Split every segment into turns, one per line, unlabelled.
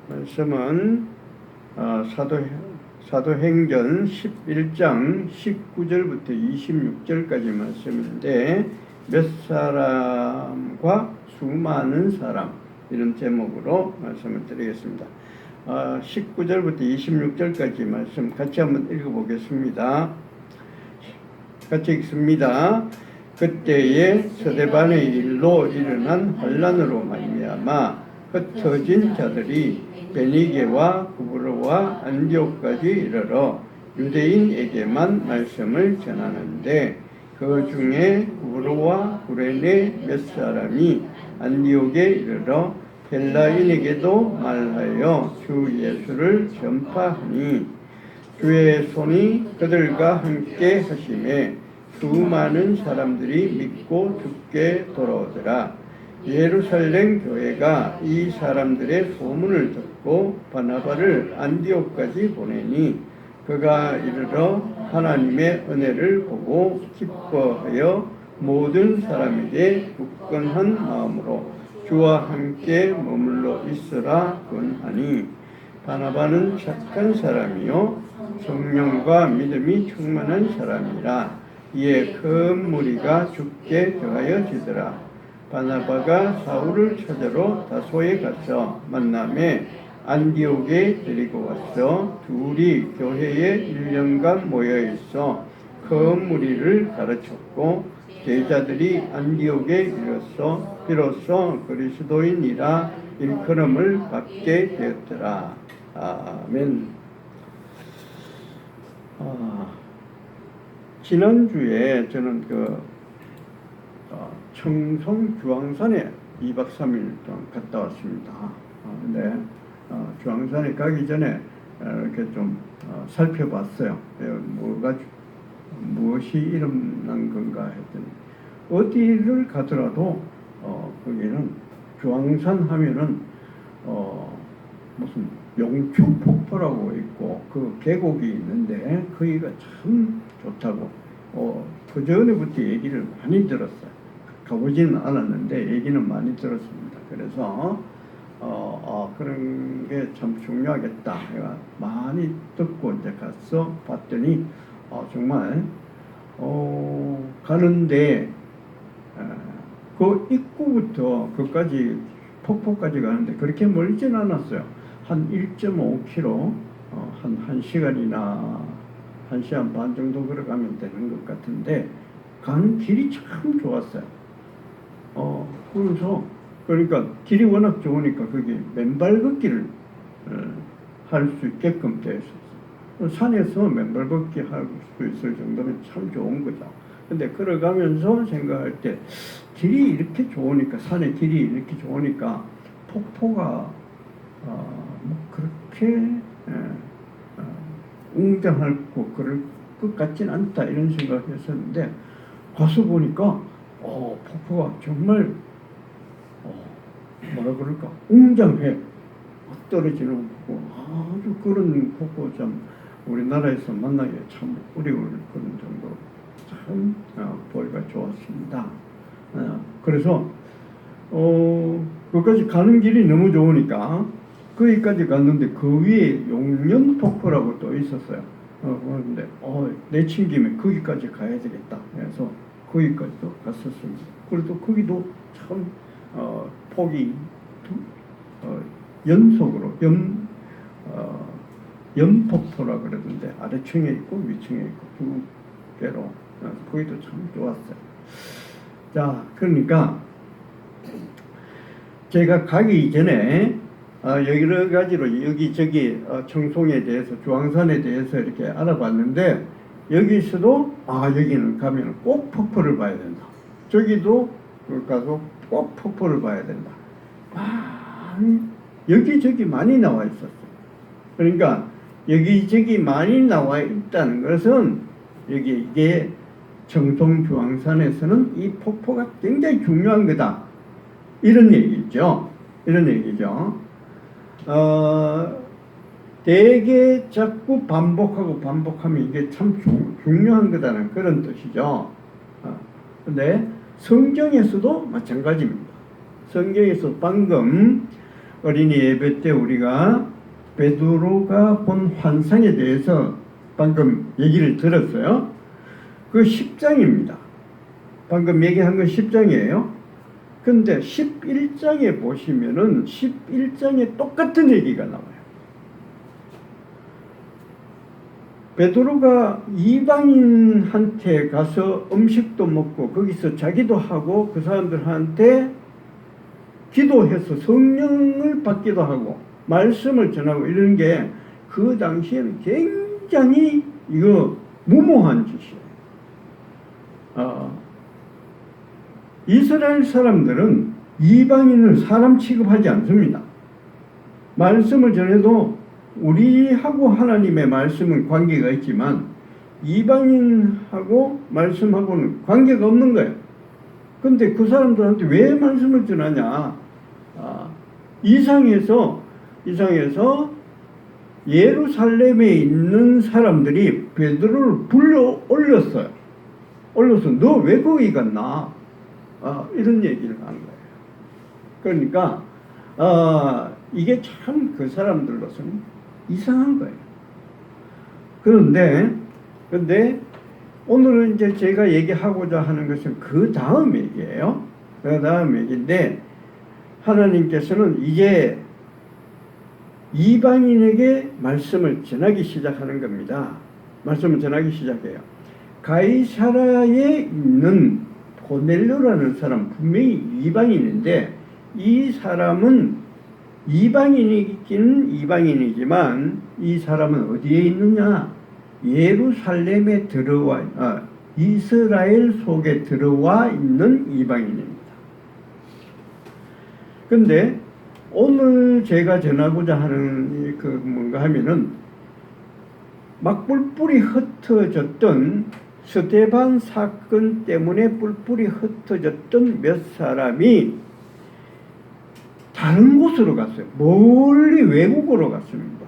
말씀은 사도행전 11장 19절부터 26절까지 말씀인데, 몇 사람과 수많은 사람, 이런 제목으로 말씀을 드리겠습니다. 19절부터 26절까지 말씀 같이 한번 읽어보겠습니다. 같이 읽습니다. 그때에 스데반의 일로 일어난 환란으로 말미암아 흩어진 자들이 베니게와 구브로와 안디옥까지 이르러 유대인에게만 말씀을 전하는데, 그 중에 구브로와 구레네 몇 사람이 안디옥에 이르러 헬라인에게도 말하여 주 예수를 전파하니, 주의 손이 그들과 함께 하심에 수많은 사람들이 믿고 주께 돌아오더라. 예루살렘 교회가 이 사람들의 소문을 듣고 바나바를 안디옥까지 보내니, 그가 이르러 하나님의 은혜를 보고 기뻐하여 모든 사람에게 굳건한 마음으로 주와 함께 머물러 있으라 권하니, 바나바는 착한 사람이요 성령과 믿음이 충만한 사람이라. 이에 큰 무리가 주께 더하여지더라. 바나바가 사울을 찾으러 다소에 가서 만남에 안디옥에 데리고 왔어 둘이 교회에 1년간 모여 있어 큰 무리를 가르쳤고, 제자들이 안디옥에 비로소 그리스도인이라 일컬음을 받게 되었더라. 아멘. 지난주에 저는 청송 주황산에 2박 3일 동안 갔다 왔습니다. 근데 주황산에 가기 전에 이렇게 좀 살펴봤어요. 무엇이 일어난 건가 했더니, 어디를 가더라도 거기는 주황산 하면은 무슨 용충폭포라고 있고 그 계곡이 있는데 거기가 참 좋다고 그 전에부터 얘기를 많이 들었어요. 가보지는 않았는데 얘기는 많이 들었습니다. 그래서 그런 게 참 중요하겠다. 내가 많이 듣고 이제 가서 봤더니 정말 가는데 그 입구부터 그까지 폭포까지 가는데 그렇게 멀진 않았어요. 한 1.5km, 한 1시간이나 1시간 반 정도 걸어가면 되는 것 같은데, 가는 길이 참 좋았어요. 그러니까 길이 워낙 좋으니까 거기 맨발 걷기를 할 수 있게끔 되어 있었어요. 산에서 맨발 걷기 할 수 있을 정도면 참 좋은 거죠. 근데 걸어가면서 생각할 때, 길이 이렇게 좋으니까, 산의 길이 이렇게 좋으니까 폭포가 그렇게 웅장하고 그럴 것 같진 않다, 이런 생각을 했었는데, 가서 보니까 폭포가 정말 뭐라 그럴까, 웅장해. 떨어지는 폭포, 아주 그런 폭포 참 우리나라에서 만나기 참 어려울 그런 정도로 참 보기가 좋았습니다. 그래서 거기까지 가는 길이 너무 좋으니까 거기까지 갔는데, 그 위에 용련폭포라고 또 있었어요. 그런데 내친김에 거기까지 가야 되겠다 해서 거기까지도 갔었습니다. 그래도 거기도 참 폭이 연속으로 연폭포라 그러던데, 아래층에 있고 위층에 있고 두 개로 거기도 참 좋았어요. 자, 그러니까 제가 가기 전에 여러 가지로 여기저기 청송에 대해서, 주황산에 대해서 이렇게 알아봤는데, 여기서도 여기는 가면 꼭 폭포를 봐야 된다, 저기도 가서 꼭 폭포를 봐야 된다, 여기저기 많이 나와 있었어요. 그러니까 여기저기 많이 나와 있다는 것은 이게 청송 주황산에서는 이 폭포가 굉장히 중요한 거다, 이런 얘기죠. 되게 자꾸 반복하면 이게 참 중요한 거다는 그런 뜻이죠. 근데 성경에서도 마찬가지입니다. 성경에서 방금 어린이 예배 때 우리가 베드로가 본 환상에 대해서 방금 얘기를 들었어요. 그 10장입니다. 방금 얘기한 건 10장이에요. 근데 11장에 보시면은 11장에 똑같은 얘기가 나와요. 베드로가 이방인한테 가서 음식도 먹고 거기서 자기도 하고 그 사람들한테 기도해서 성령을 받기도 하고 말씀을 전하고 이런 게 그 당시에는 굉장히 이거 무모한 짓이에요. 이스라엘 사람들은 이방인을 사람 취급하지 않습니다. 말씀을 전해도 우리하고 하나님의 말씀은 관계가 있지만 이방인하고 말씀하고는 관계가 없는 거예요. 근데 그 사람들한테 왜 말씀을 전하냐? 이상해서 예루살렘에 있는 사람들이 베드로를 불러 올렸어요. 올려서 너 왜 거기 갔나? 이런 얘기를 한 거예요. 그러니까 이게 참 그 사람들로서는 이상한 거예요. 그런데 오늘은 이제 제가 얘기하고자 하는 것은 그 다음 얘기예요. 그 다음 얘기인데 하나님께서는 이제 이방인에게 말씀을 전하기 시작하는 겁니다. 말씀을 전하기 시작해요. 가이사라에 있는 고넬료라는 사람 분명히 이방인인데 이 사람은 이방인이긴 이방인이지만 이 사람은 어디에 있느냐? 예루살렘에 들어와 이스라엘 속에 들어와 있는 이방인입니다. 근데 오늘 제가 전하고자 하는 그 뭔가 하면은 막 뿔뿔이 흩어졌던 스데반 사건 때문에 뿔뿔이 흩어졌던 몇 사람이 다른 곳으로 갔어요. 멀리 외국으로 갔습니다.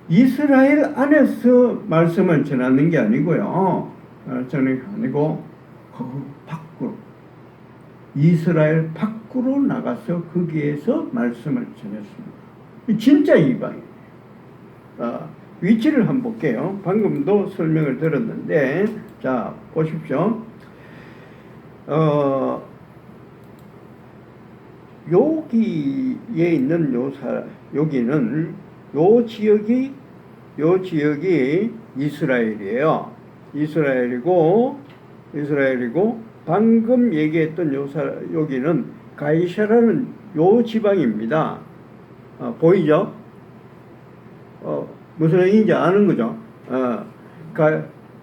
이스라엘 안에서 말씀을 전하는 게 아니고요. 저는 아니고 그 밖으로 이스라엘 밖으로 나가서 거기에서 말씀을 전했습니다. 진짜 이방이에요. 위치를 한번 볼게요. 방금도 설명을 들었는데 자 보십시오. 여기에 있는 여기는 요 지역이 이스라엘이에요. 이스라엘이고 방금 얘기했던 여기는 가이사라는 요 지방입니다. 보이죠? 무슨 얘기인지 아는 거죠?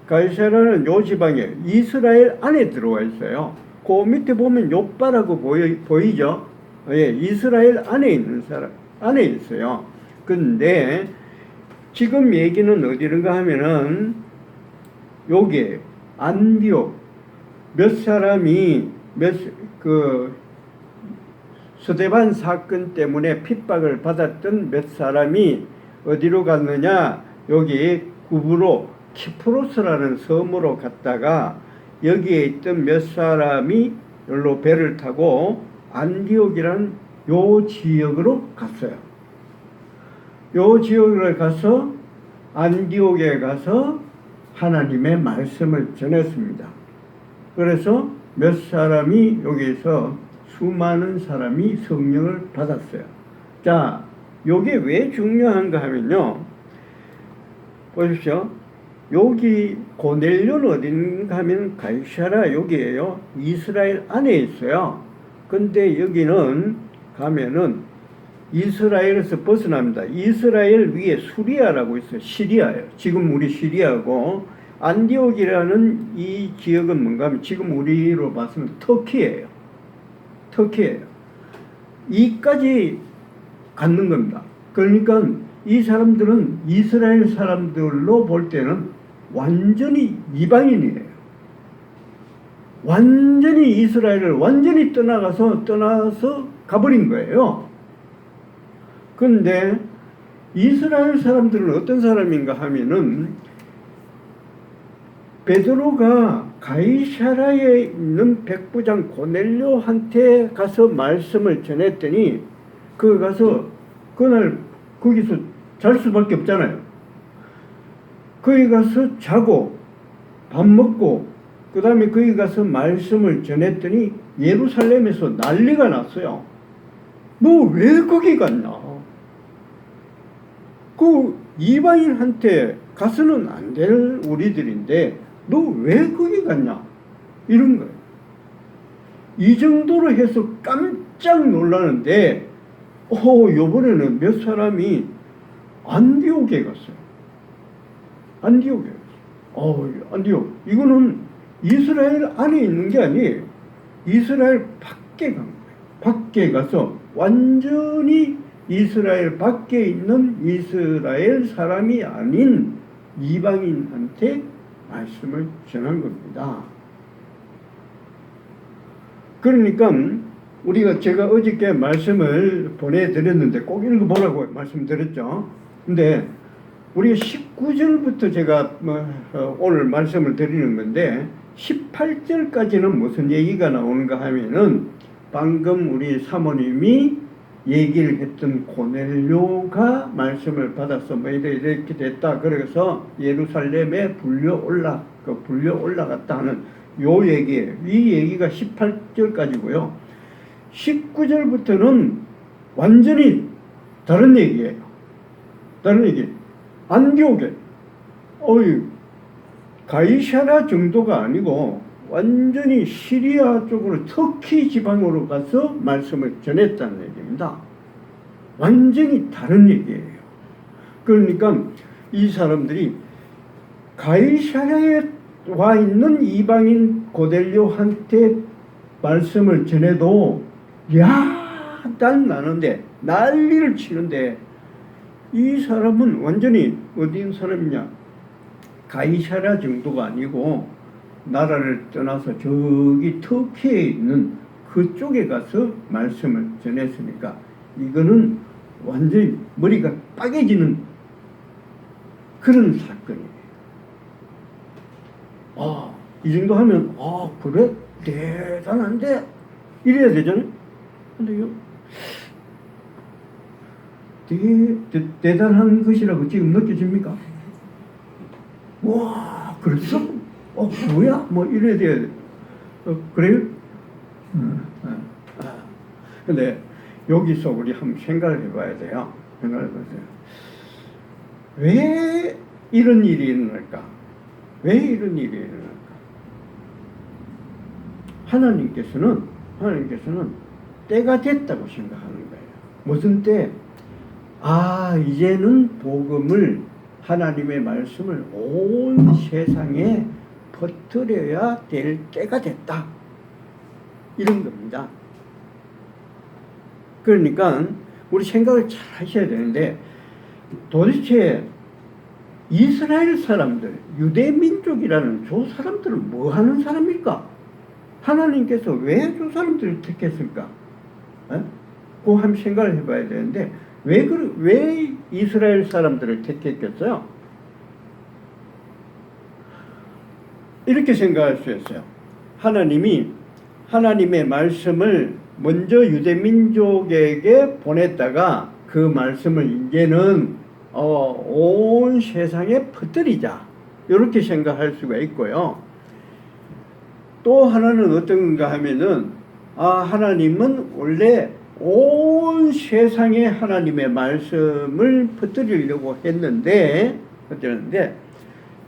가이사라는 요 지방에 이스라엘 안에 들어와 있어요. 그 밑에 보면 요바라고 보이죠? 예, 이스라엘 안에 있는 사람 안에 있어요. 근데 지금 얘기는 어디른가 하면은 여기에 안디옥 몇 사람이 스데반 사건 때문에 핍박을 받았던 몇 사람이 어디로 갔느냐? 여기 구브로 키프로스라는 섬으로 갔다가 여기에 있던 몇 사람이 여기로 배를 타고 안디옥이라는 요 지역으로 갔어요. 요 지역을 가서 안디옥에 가서 하나님의 말씀을 전했습니다. 그래서 몇 사람이 여기서 수많은 사람이 성령을 받았어요. 자, 요게 왜 중요한가 하면요. 보십시오. 여기 고넬료는 어딘가 하면 가이사라 여기에요. 이스라엘 안에 있어요. 근데 여기는 가면은 이스라엘에서 벗어납니다. 이스라엘 위에 수리아라고 있어요. 시리아예요. 지금 우리 시리아고 안디옥이라는 이 지역은 뭔가 하면 지금 우리로 봤으면 터키예요. 이까지 갖는 겁니다. 그러니까 이 사람들은 이스라엘 사람들로 볼 때는 완전히 이방인이에요. 완전히 이스라엘을 완전히 떠나서 가버린 거예요. 그런데 이스라엘 사람들은 어떤 사람인가 하면은 베드로가 가이사라에 있는 백부장 고넬료한테 가서 말씀을 전했더니 거기 가서 그날 거기서 잘 수밖에 없잖아요. 거기 가서 자고 밥 먹고 그 다음에 거기 가서 말씀을 전했더니 예루살렘에서 난리가 났어요. 너 왜 거기 갔냐? 그 이방인한테 가서는 안 될 우리들인데 너 왜 거기 갔냐? 이런 거예요. 이 정도로 해서 깜짝 놀라는데 요번에는 몇 사람이 안디옥에 갔어요. 안디옥에 갔어요. 안디옥. 이거는 이스라엘 안에 있는 게 아니에요. 이스라엘 밖에 간 거예요. 밖에 가서 완전히 이스라엘 밖에 있는 이스라엘 사람이 아닌 이방인한테 말씀을 전한 겁니다. 그러니까 우리가 제가 어저께 말씀을 보내드렸는데 꼭 읽어보라고 말씀드렸죠. 근데 우리가 19절부터 제가 오늘 말씀을 드리는 건데 18절까지는 무슨 얘기가 나오는가 하면은 방금 우리 사모님이 얘기를 했던 고넬료가 말씀을 받아서 뭐 이렇게 됐다. 그래서 예루살렘에 불려 올라갔다 하는 요 얘기예요. 이 얘기가 18절까지고요. 19절부터는 완전히 다른 얘기예요. 다른 얘기. 안디옥에 가이사랴 정도가 아니고 완전히 시리아 쪽으로 터키 지방으로 가서 말씀을 전했다는 얘기입니다. 완전히 다른 얘기예요. 그러니까 이 사람들이 가이사랴에 와 있는 이방인 고넬료한테 말씀을 전해도 난 나는데 난리를 치는데 이 사람은 완전히 어디 사람이냐? 가이사랴 정도가 아니고 나라를 떠나서 저기 터키에 있는 그쪽에 가서 말씀을 전했으니까 이거는 완전히 머리가 빠개지는 그런 사건이에요. 이 정도 하면 그래? 대단한데? 이래야 되잖아요. 근데 되게 대단한 것이라고 지금 느껴집니까? 와, 그랬어? 뭐야? 뭐 이래야 돼. 그래요? 근데 여기서 우리 한번 생각을 해봐야 돼요. 왜 이런 일이 일어날까? 왜 이런 일이 일어날까? 하나님께서는 때가 됐다고 생각하는 거예요. 무슨 때? 이제는 복음을, 하나님의 말씀을 온 세상에 퍼뜨려야 될 때가 됐다. 이런 겁니다. 그러니까 우리 생각을 잘 하셔야 되는데 도대체 이스라엘 사람들, 유대민족이라는 저 사람들은 뭐 하는 사람일까? 하나님께서 왜 저 사람들을 택했을까? 그거 한번 생각을 해봐야 되는데 왜 이스라엘 사람들을 택했겠어요? 이렇게 생각할 수 있어요. 하나님이 하나님의 말씀을 먼저 유대민족에게 보냈다가 그 말씀을 이제는 온 세상에 퍼뜨리자. 이렇게 생각할 수가 있고요. 또 하나는 어떤가 하면은 하나님은 원래 온 세상에 하나님의 말씀을 퍼뜨리려고 했는데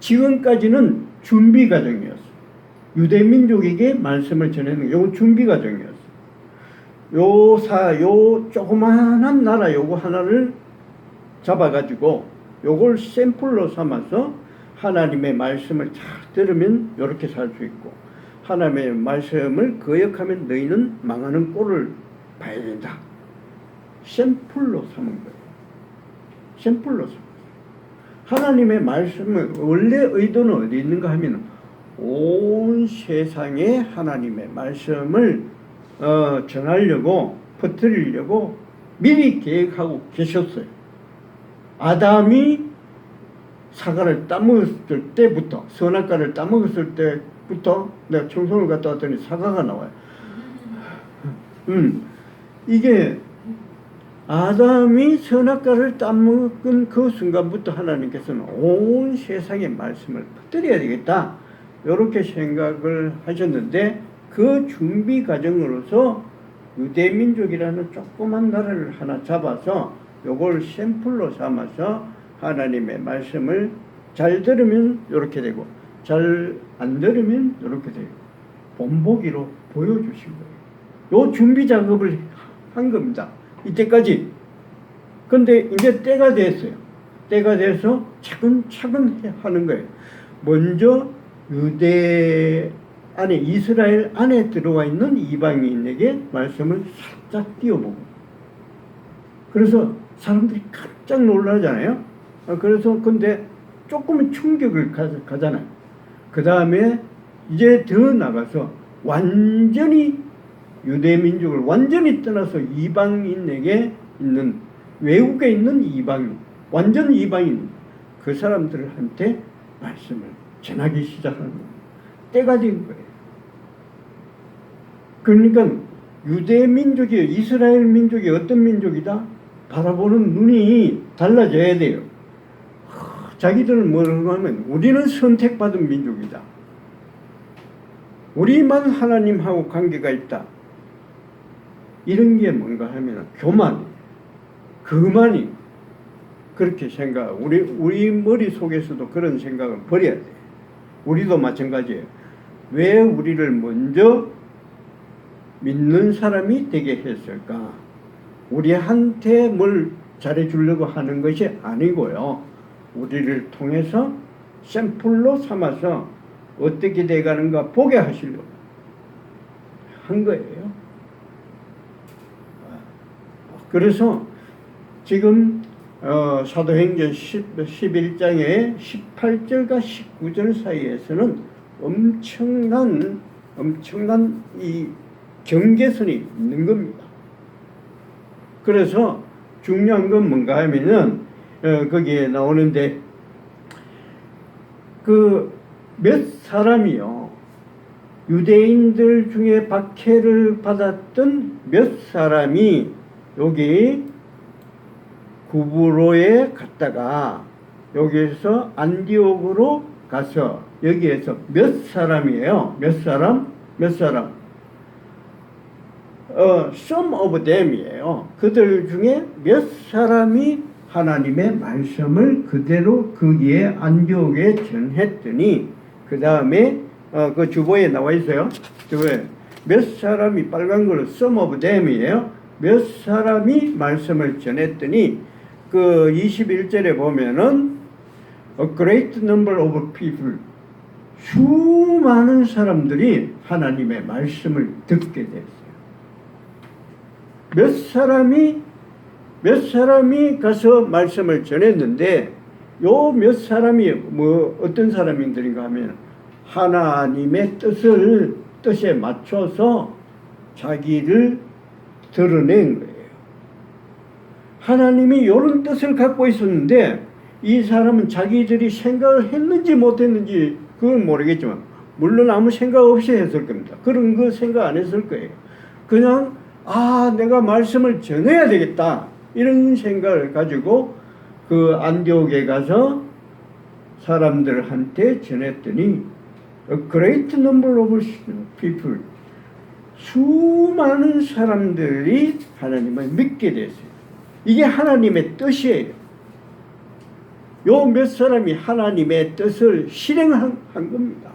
지금까지는 준비 과정이었어요. 유대민족에게 말씀을 전하는 게 이건 준비 과정이었어요. 요 조그마한 나라 요거 하나를 잡아가지고 요걸 샘플로 삼아서 하나님의 말씀을 잘 들으면 이렇게 살 수 있고 하나님의 말씀을 거역하면 너희는 망하는 꼴을 봐야 된다. 샘플로 삼은 거예요. 샘플로 삼은 거예요. 하나님의 말씀은 원래 의도는 어디 있는가 하면 온 세상에 하나님의 말씀을 전하려고 퍼뜨리려고 미리 계획하고 계셨어요. 아담이 사과를 따먹었을 때부터 선악과를 따먹었을 때부터 내가 청소를 갔다 왔더니 사과가 나와요. 이게 아담이 선악과를 따먹은 그 순간부터 하나님께서는 온 세상에 말씀을 퍼뜨려야 되겠다, 이렇게 생각을 하셨는데, 그 준비 과정으로서 유대민족이라는 조그만 나라를 하나 잡아서 요걸 샘플로 삼아서 하나님의 말씀을 잘 들으면 이렇게 되고 잘 안 들으면 이렇게 되고 본보기로 보여주신 거예요. 요 준비 작업을 한 겁니다, 이때까지. 근데 이제 때가 됐어요. 때가 돼서 차근차근 하는 거예요. 먼저 유대 안에, 이스라엘 안에 들어와 있는 이방인에게 말씀을 살짝 띄워보고, 그래서 사람들이 깜짝 놀라잖아요. 그래서 근데 조금은 충격을 가잖아요. 그 다음에 이제 더 나가서 완전히 유대민족을 완전히 떠나서 이방인에게 있는, 외국에 있는 이방인, 완전 이방인, 그 사람들한테 말씀을 전하기 시작하는 거예요. 때가 된 거예요. 그러니까 유대민족이, 이스라엘 민족이 어떤 민족이다? 바라보는 눈이 달라져야 돼요. 자기들은 뭐라고 하면 우리는 선택받은 민족이다, 우리만 하나님하고 관계가 있다, 이런 게 뭔가 하면 교만, 그만이 그렇게 생각, 우리 머릿속에서도 그런 생각을 버려야 돼. 우리도 마찬가지예요. 왜 우리를 먼저 믿는 사람이 되게 했을까? 우리한테 뭘 잘해주려고 하는 것이 아니고요, 우리를 통해서 샘플로 삼아서 어떻게 돼가는가 보게 하시려고 한 거예요. 그래서 지금 사도행전 11장의 18절과 19절 사이에서는 엄청난 이 경계선이 있는 겁니다. 그래서 중요한 건 뭔가 하면은 거기에 나오는데, 그 몇 사람이요, 유대인들 중에 박해를 받았던 몇 사람이 여기 구브로에 갔다가 여기에서 안디옥으로 가서, 여기에서 몇 사람이에요? 몇 사람? some of them이에요. 그들 중에 몇 사람이 하나님의 말씀을 그대로 거기에 안디옥에 전했더니, 그 다음에 그 주보에 나와 있어요. 주보에 몇 사람이, 빨간 걸로 some of them이에요. 몇 사람이 말씀을 전했더니, 그 21절에 보면은 a great number of people, 수많은 사람들이 하나님의 말씀을 듣게 됐어요. 몇 사람이 가서 말씀을 전했는데, 요 몇 사람이 뭐 어떤 사람들인가 하면 하나님의 뜻에 맞춰서 자기를 드러낸 거예요. 하나님이 이런 뜻을 갖고 있었는데, 이 사람은 자기들이 생각을 했는지 못했는지 그건 모르겠지만, 물론 아무 생각 없이 했을 겁니다. 그런 거 생각 안 했을 거예요. 그냥 내가 말씀을 전해야 되겠다, 이런 생각을 가지고 그 안디옥에 가서 사람들한테 전했더니 a great number of people, 수많은 사람들이 하나님을 믿게 됐어요. 이게 하나님의 뜻이에요. 요 몇 사람이 하나님의 뜻을 실행한 겁니다.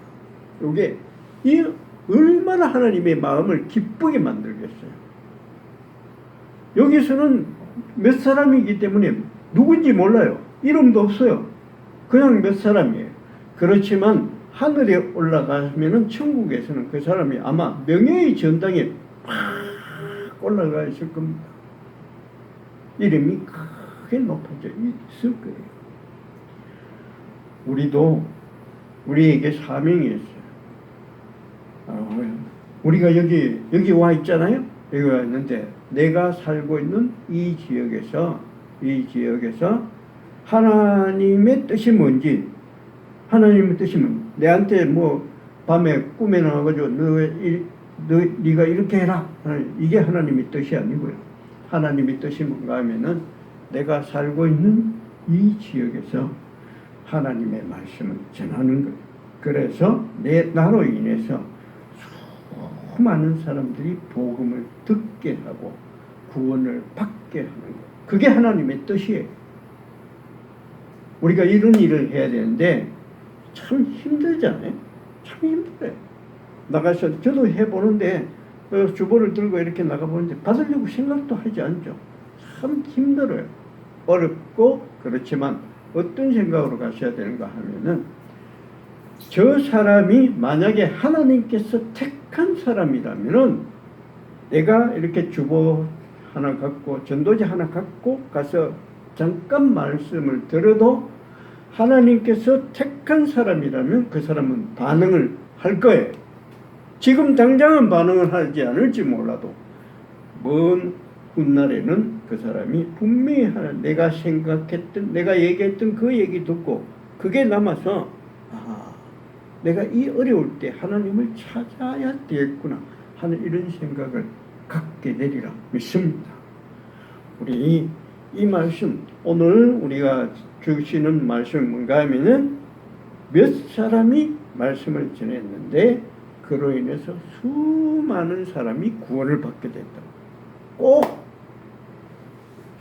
요게 이 얼마나 하나님의 마음을 기쁘게 만들겠어요. 여기서는 몇 사람이기 때문에 누군지 몰라요. 이름도 없어요. 그냥 몇 사람이에요. 그렇지만 하늘에 올라가면은 천국에서는 그 사람이 아마 명예의 전당에 팍 올라가 있을 겁니다. 이름이 크게 높아져 있을 거예요. 우리에게 사명이 있어요. 우리가 여기 와 있잖아요. 여기 와 있는데, 내가 살고 있는 이 지역에서 하나님의 뜻이 뭔지, 하나님의 뜻이 내한테 뭐 밤에 꿈에 나와가지고 네가 이렇게 해라, 이게 하나님의 뜻이 아니고요. 하나님의 뜻이 뭔가 하면은 내가 살고 있는 이 지역에서 하나님의 말씀을 전하는 거예요. 그래서 나로 인해서 수많은 사람들이 복음을 듣게 하고 구원을 받게 하는 거예요. 그게 하나님의 뜻이에요. 우리가 이런 일을 해야 되는데 참 힘들잖아요. 참 힘들어요. 나가서 저도 해보는데 주보를 들고 이렇게 나가보는데 받으려고 생각도 하지 않죠. 참 힘들어요. 어렵고 그렇지만 어떤 생각으로 가셔야 되는가 하면은 저 사람이 만약에 하나님께서 택한 사람이라면은 내가 이렇게 주보 하나 갖고 전도지 하나 갖고 가서 잠깐 말씀을 들어도 하나님께서 택한 사람이라면 그 사람은 반응을 할 거예요. 지금 당장은 반응을 하지 않을지 몰라도 먼 훗날에는 그 사람이 분명히 내가 생각했던 내가 얘기했던 그 얘기 듣고 그게 남아서 내가 이 어려울 때 하나님을 찾아야 되겠구나 하는 이런 생각을 갖게 되리라 믿습니다. 우리 이 말씀 오늘 우리가 주시는 말씀은 뭔가 하면은 몇 사람이 말씀을 전했는데 그로 인해서 수많은 사람이 구원을 받게 됐다. 꼭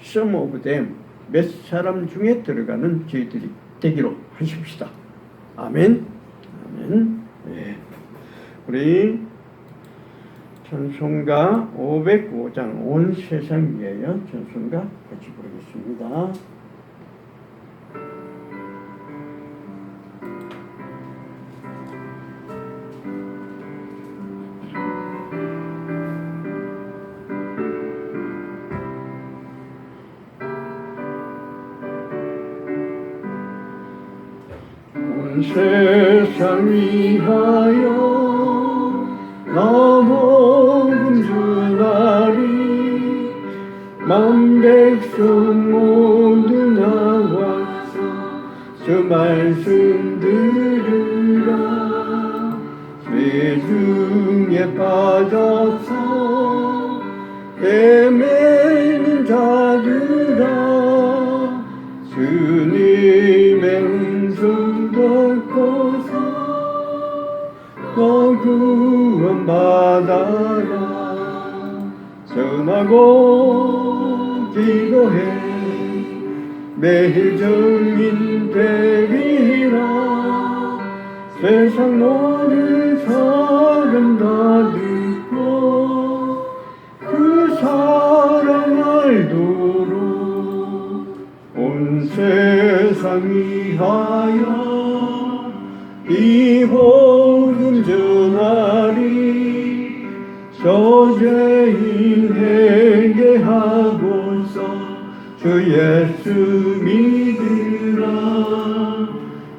some of them 몇 사람 중에 들어가는 저희들이 되기로 하십시다. 아멘. 아멘. 네. 우리 찬송가 505장 온 세상 위하여 찬송가 같이 부르겠습니다. 온 세상 위하여 나 복음 전하리 만 백성 모두 나와서 저 말씀 들으라 죄 중에 빠져서 헤매는 자들아 주님의 음성 듣고서 너 구원 받아라 전하고 기도해 매일 증인 되리라 세상 모든 사람 다 듣고 그 사랑 알도록 온 세상 위하여 이 복음 전하리 저죄인에게 하고서 주 예수 믿으라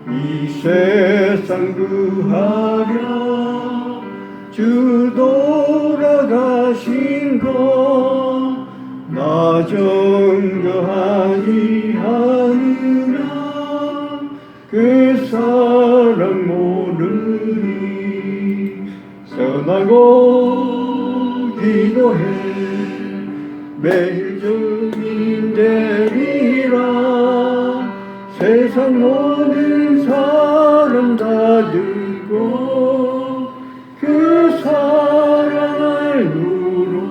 이 세상 구하려 주 돌아가신 것 나 증거하지 않으라 그 사랑 모르니 선하고 기도해 매일 증인 되리라 세상 모든 사람 다 듣고 그 사랑을 누르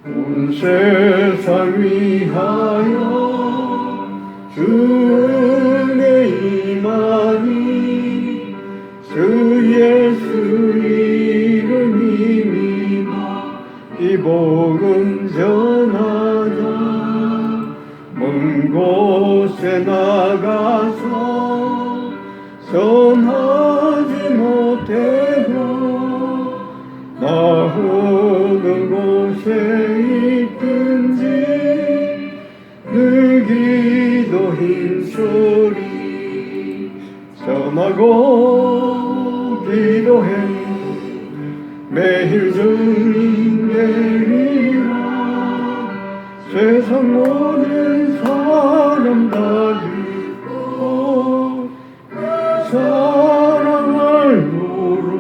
온 세상 위하여 주 은혜 임하니 주 예수 이름 힘입어 이 복음 전하자 먼 곳에 나가서 전하지 못해도 나오는 곳에 있든지 늘 기도 힘소리 전하고 기도해 오는 사람 가지고 사랑을 물어.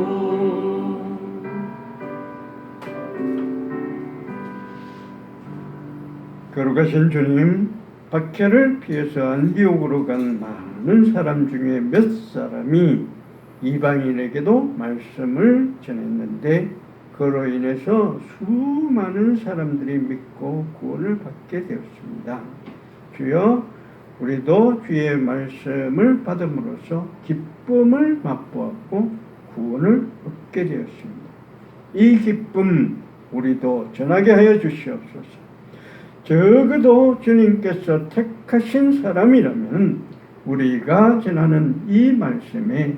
거룩하신 주님, 박해를 피해서 안디옥으로 간 많은 사람 중에 몇 사람이 이방인에게도 말씀을 전했는데 그로 인해서 수많은 사람들이 믿고 구원을 받게 되었습니다. 주여, 우리도 주의 말씀을 받음으로써 기쁨을 맛보았고 구원을 얻게 되었습니다. 이 기쁨 우리도 전하게 하여 주시옵소서. 적어도 주님께서 택하신 사람이라면 우리가 전하는 이 말씀에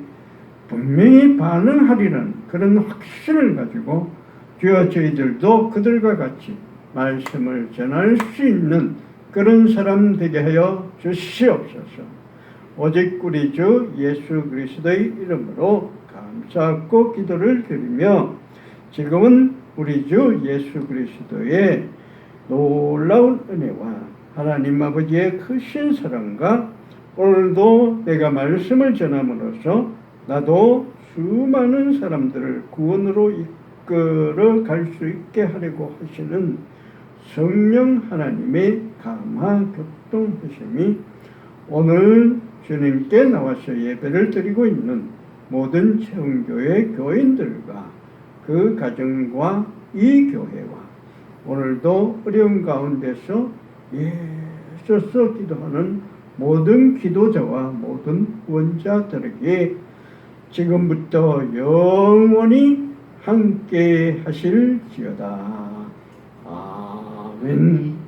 분명히 반응하리라는 그런 확신을 가지고 주여 저희들도 그들과 같이 말씀을 전할 수 있는 그런 사람 되게 하여 주시옵소서. 오직 우리 주 예수 그리스도의 이름으로 감사하고 기도를 드리며 지금은 우리 주 예수 그리스도의 놀라운 은혜와 하나님 아버지의 크신 사랑과 오늘도 내가 말씀을 전함으로써 나도 수많은 사람들을 구원으로 이끌어 갈 수 있게 하려고 하시는 성령 하나님의 감화 교통하심이 오늘 주님께 나와서 예배를 드리고 있는 모든 채운교회 교인들과 그 가정과 이 교회와 오늘도 어려운 가운데서 애써서 기도하는 모든 기도자와 모든 구원자들에게 지금부터 영원히 함께 하실지어다. 아멘.